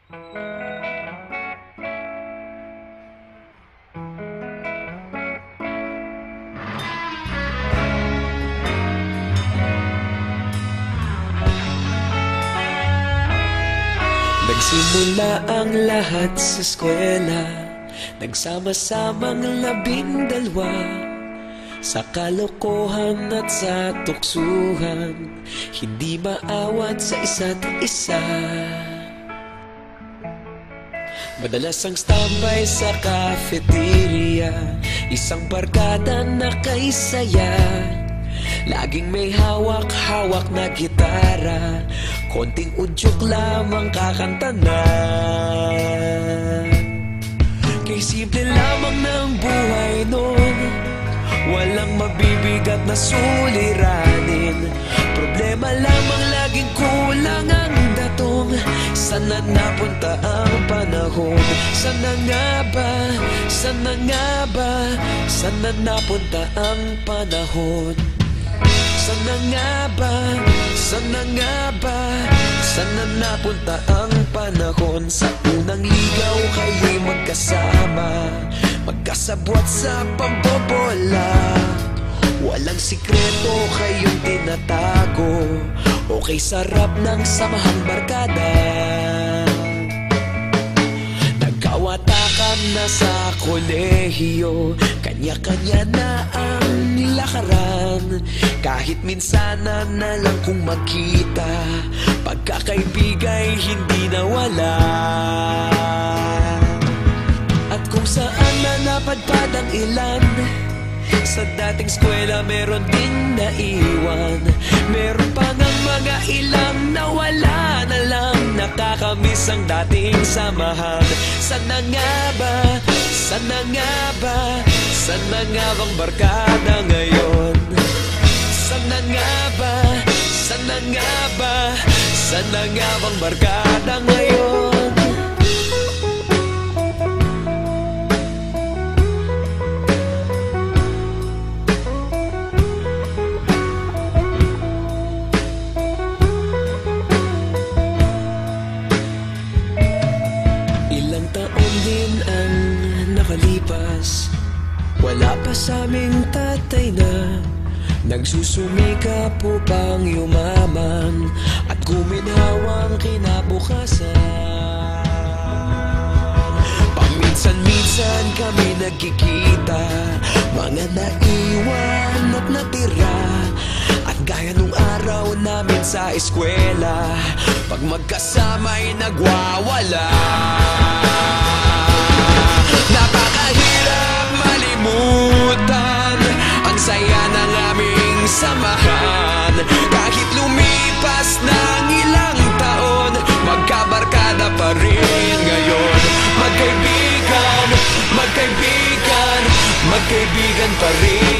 Nagsimula ang lahat sa eskwela, nagsama-samang 12, sa kalokohan at sa tuksuhan, hindi maawat sa isa't isa. Madalas ang standby sa cafeteria, isang barkada na kay saya. Laging may hawak-hawak na gitara, konting udyok lamang kakanta na. Kay simple lamang ng buhay nun, walang mabibigat na suliranin. Problema lamang laging kulang ang datong. Sana napunta ang panahon? Sana nga ba? Sana nga ba? Sana napunta ang panahon? Sana nga ba? Sana nga ba? Sana napunta ang panahon? Sa unang ligaw kayo'y magkasama, magkasabwat sa pambobola. Walang sikreto kayong tinatago, okay sarap ng samahang barkada. Nagkawatakan na sa kolehiyo, kanya-kanya na ang lakaran. Kahit minsan na lang kung magkita, pagkakaibigay hindi nawala. At kung saan na napadpad ang ilan, sa dating eskwela meron din naiwan. Meron pa ngang mga ilang nawala na lang, nakakamiss ang dating samahan. Sana nga ba? Sana nga ba? Sana nga bang barkada ngayon? Sana nga ba? Sana nga ba? Sana nga bang barkada ngayon? Ilang taon din ang nakalipas, wala pa sa aming tatay na nagsusumikap upang yumaman at guminhawang kinabukasan. Paminsan-minsan kami nagkikita, mga naiwan at natira. At gaya nung araw namin sa eskwela, pag magkasama'y nagwawala. Napakahirap malimutan ang saya ng aming samahan. Kahit lumipas ng ilang taon, magkabarkada pa rin ngayon. Magkaibigan, magkaibigan, magkaibigan pa rin